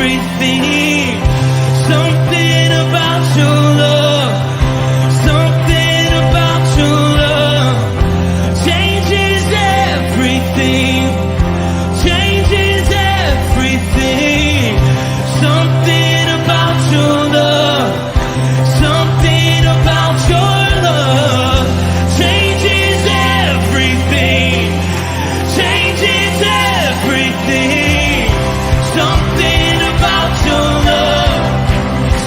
everything. Something about your love. Something about your love changes everything. Changes everything. Something about your love. Something about your love changes everything. Changes everything. Something about your love.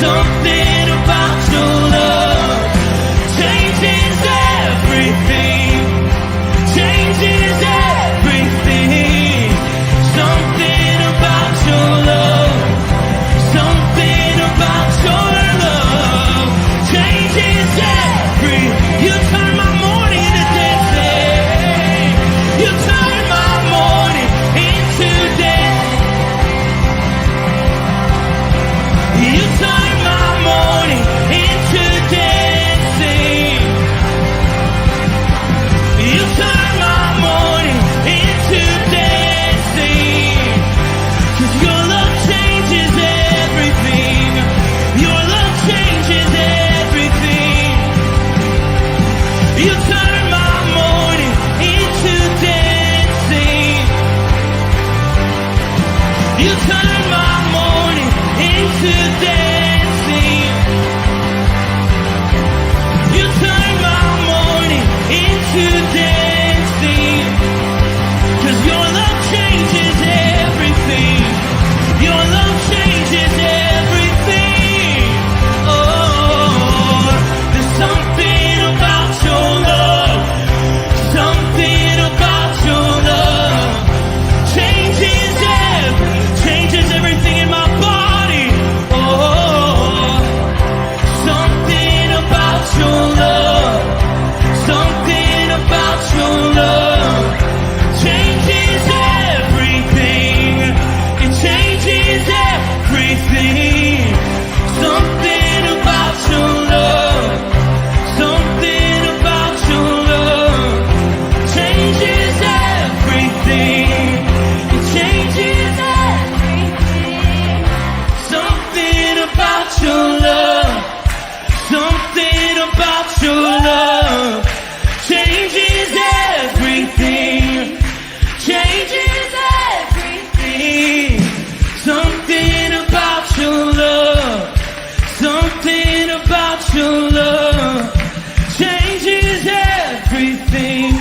Something about your love changes everything. Changes everything. Something about your love. Something about your love changes every. You turn my morning into dancing. You turn my morning into dance. You turn my morning into dancing. You turn my morning into dancing. 'Cause your love changes everything. Your love changes everything. You turn my morning into dancing. You turn my morning into dancing. You turn my morning into dancing. 'Cause your love changes everything. Your love changes everything. Oh, there's something about your love. Something about your love changes everything in my body. Oh, something about your love. Something about your love changes everything. It changes everything. Something about your love. Something about your love changes everything. It changes everything. Something about your love. Something about your love changes everything. Changes everything. Something about your love. Something about your love changes everything.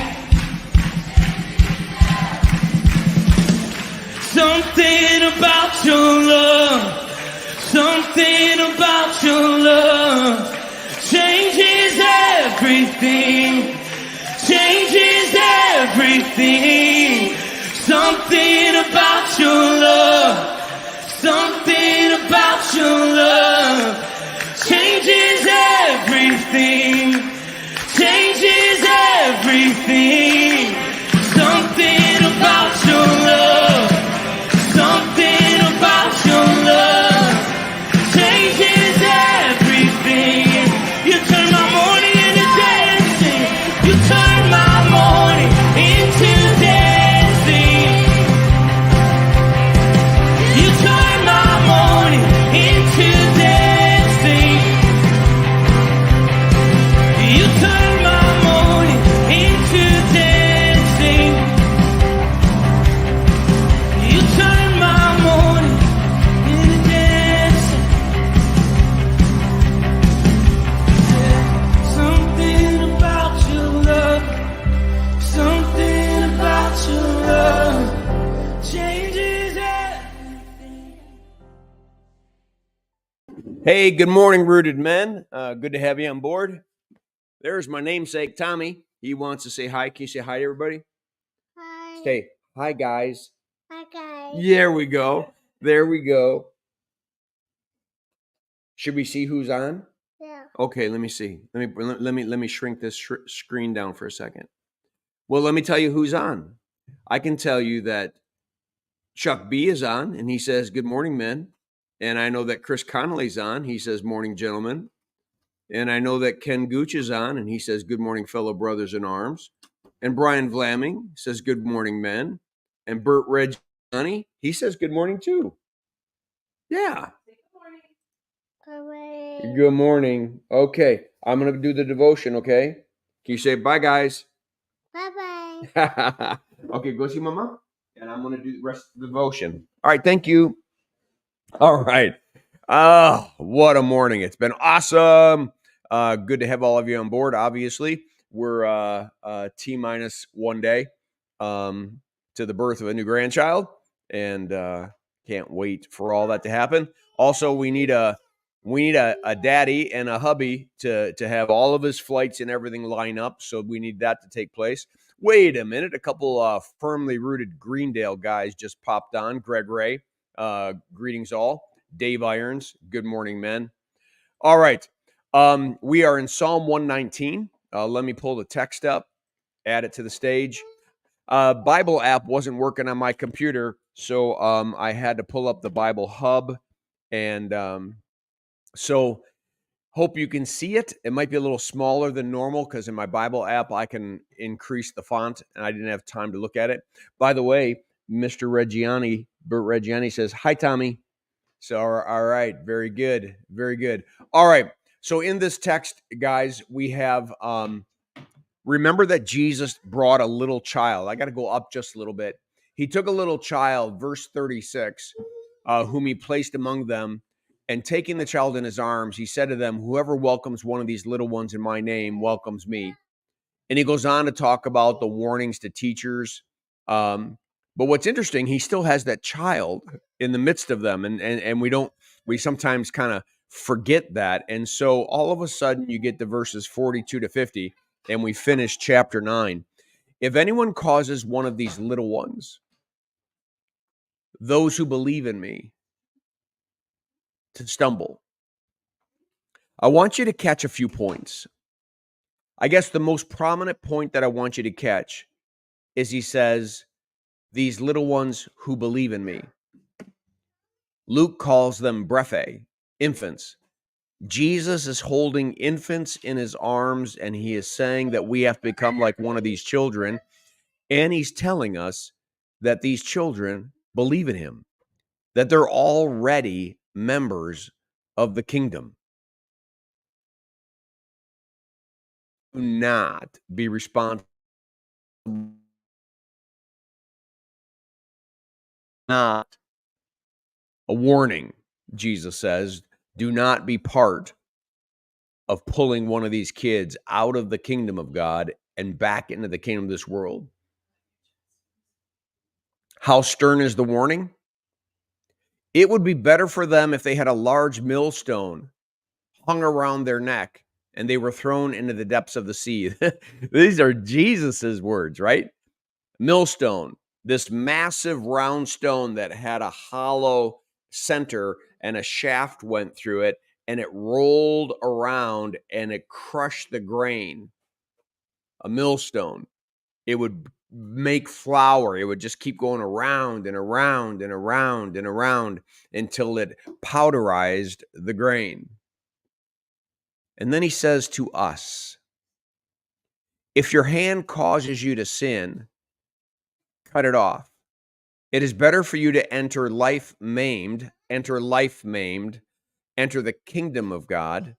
Something about your love. Something about your love changes everything. Changes everything. Something about your love. Something about your love changes everything. Changes everything. Something about your love. Something about your love changes everything. You turn my morning into dancing. You turn my morning into dancing. You turn my morning into dancing. You turn my morning into dancing. You turn my morning into dancing. Something about your love. Something about your love changes everything. Hey, good morning, Rooted Men. Good to have you on board. There's my namesake, Tommy. He wants to say hi. Can you say hi to everybody? Hi. Say hi, guys. Hi, guys. There we go. There we go. Should we see who's on? Yeah. Okay, let me see. Let me shrink this screen down for a second. Well, let me tell you who's on. I can tell you that Chuck B is on, and he says, "Good morning, men." And I know that Chris Connolly's on. He says, "Morning, gentlemen." And I know that Ken Gooch is on, and he says, "Good morning, fellow brothers in arms." And Brian Vlaming says, "Good morning, men." And Bert Reggiani, he says, "Good morning, too." Yeah. Good Good morning. Okay. I'm going to do the devotion, okay? Can you say bye, guys? Bye-bye. Okay, go see Mama. And I'm going to do the rest of the devotion. All right. Thank you. All right. Oh, what a morning. It's been awesome. Good to have all of you on board. Obviously, we're T minus 1 day to the birth of a new grandchild, and can't wait for all that to happen. Also, we need a daddy and a hubby to have all of his flights and everything line up. So we need that to take place. Wait a minute. A couple firmly rooted Greendale guys just popped on. Greg Ray, greetings all. Dave Irons, good morning, men. All right. We are in Psalm 119. Let me pull the text up, add it to the stage. Bible app wasn't working on my computer, so I had to pull up the Bible Hub. And so hope you can see it. It might be a little smaller than normal because in my Bible app, I can increase the font, and I didn't have time to look at it. By the way, Mr. Reggiani, Bert Reggiani says, hi, Tommy. So, all right. Very good. Very good. All right. So in this text, guys, we have, remember that Jesus brought a little child. I got to go up just a little bit. He took a little child, verse 36, whom he placed among them, and taking the child in his arms, he said to them, whoever welcomes one of these little ones in my name welcomes me. And he goes on to talk about the warnings to teachers. But what's interesting, he still has that child in the midst of them. And we sometimes kind of forget that. And so all of a sudden you get to verses 42 to 50 and we finish chapter 9. If anyone causes one of these little ones, those who believe in me, to stumble, I want you to catch a few points. I guess the most prominent point that I want you to catch is he says, these little ones who believe in me. Luke calls them brephe, infants. Jesus is holding infants in his arms, and he is saying that we have to become like one of these children. And he's telling us that these children believe in him, that they're already members of the kingdom. Do not be responsible. Not a warning, Jesus says, do not be part of pulling one of these kids out of the kingdom of God and back into the kingdom of this world. How stern is the warning? It would be better for them if they had a large millstone hung around their neck and they were thrown into the depths of the sea. These are Jesus's words, right? Millstone, this massive round stone that had a hollow center and a shaft went through it, and it rolled around and it crushed the grain. A millstone. It would make flour. It would just keep going around and around and around and around until it powderized the grain. And then he says to us, if your hand causes you to sin, cut it off. It is better for you to enter life maimed, enter the kingdom of God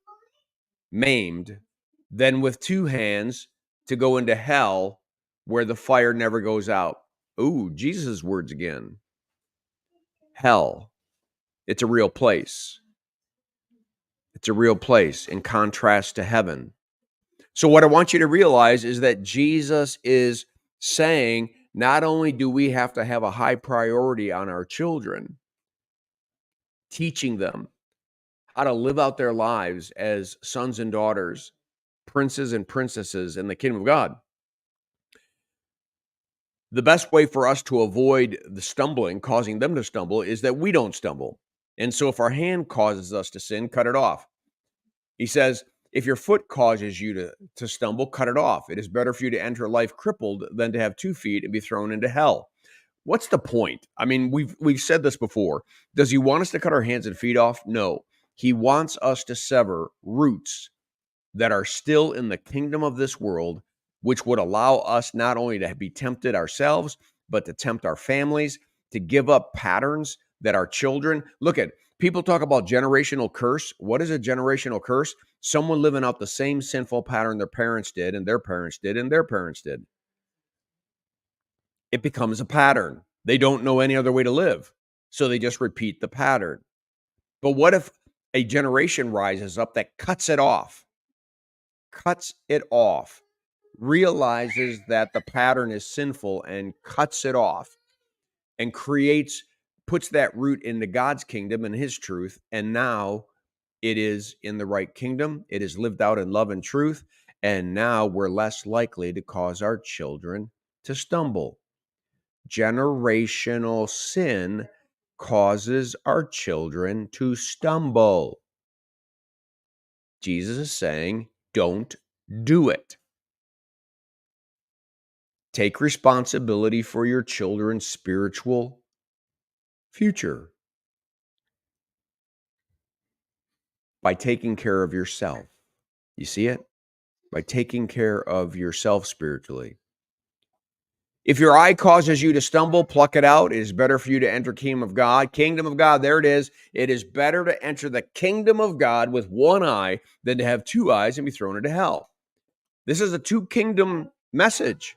maimed, than with two hands to go into hell where the fire never goes out. Ooh, Jesus' words again. Hell. It's a real place. It's a real place in contrast to heaven. So what I want you to realize is that Jesus is saying, not only do we have to have a high priority on our children, teaching them how to live out their lives as sons and daughters, princes and princesses in the kingdom of God. The best way for us to avoid the stumbling, causing them to stumble, is that we don't stumble. And so if our hand causes us to sin, cut it off. He says, if your foot causes you to stumble, cut it off. It is better for you to enter life crippled than to have 2 feet and be thrown into hell. What's the point? I mean, we've said this before. Does he want us to cut our hands and feet off? No. He wants us to sever roots that are still in the kingdom of this world, which would allow us not only to be tempted ourselves, but to tempt our families, to give up patterns that our children look at. People talk about generational curse. What is a generational curse? Someone living out the same sinful pattern their parents did, and their parents did, and their parents did. It becomes a pattern. They don't know any other way to live, so they just repeat the pattern. But what if a generation rises up that cuts it off, realizes that the pattern is sinful and cuts it off, and puts that root into God's kingdom and his truth, and now it is in the right kingdom. It is lived out in love and truth, and now we're less likely to cause our children to stumble. Generational sin causes our children to stumble. Jesus is saying, don't do it. Take responsibility for your children's spiritual future by taking care of yourself. You see it? By taking care of yourself spiritually. If your eye causes you to stumble, pluck it out. It is better for you to enter kingdom of God. Kingdom of God, there it is. It is better to enter the kingdom of God with one eye than to have two eyes and be thrown into hell. This is a two kingdom message.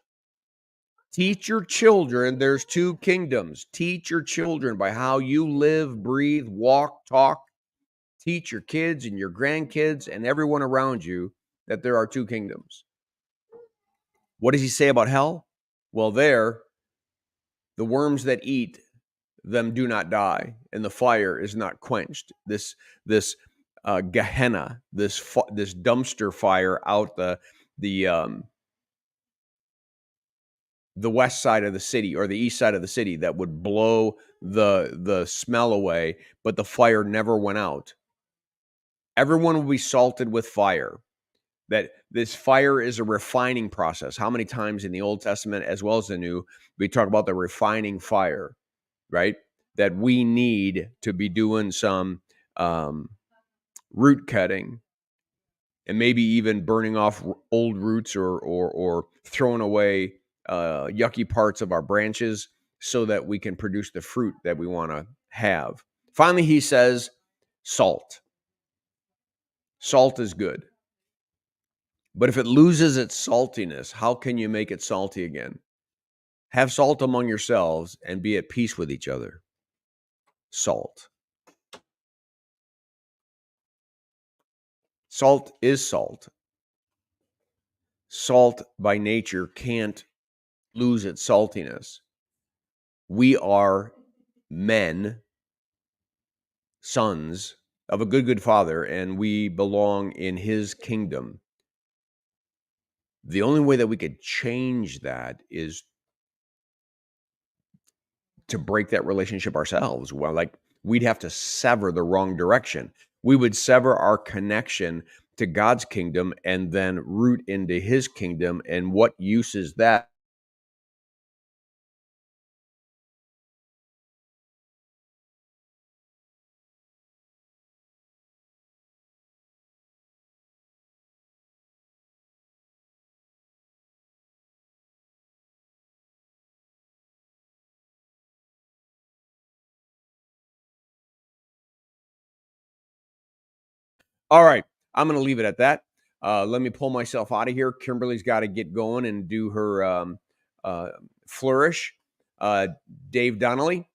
Teach your children there's two kingdoms. Teach your children by how you live, breathe, walk, talk. Teach your kids and your grandkids and everyone around you that there are two kingdoms. What does he say about hell? Well, there, the worms that eat them do not die, and the fire is not quenched. This Gehenna, this dumpster fire out the west side of the city or the east side of the city that would blow the smell away, but the fire never went out. Everyone will be salted with fire. That this fire is a refining process. How many times in the Old Testament as well as the New, we talk about the refining fire, right? That we need to be doing some root cutting and maybe even burning off old roots or throwing away yucky parts of our branches so that we can produce the fruit that we want to have. Finally, he says, salt. Salt is good. But if it loses its saltiness, how can you make it salty again? Have salt among yourselves and be at peace with each other. Salt. Salt is salt. Salt by nature can't lose its saltiness. We are men, sons of a good Father, and we belong in his kingdom. The only way that we could change that is to break that relationship ourselves. Well, like we'd have to sever the wrong direction. We would sever our connection to God's kingdom and then root into his kingdom. And what use is that? All right, I'm going to leave it at that. Let me pull myself out of here. Kimberly's got to get going and do her flourish. Dave Donnelly,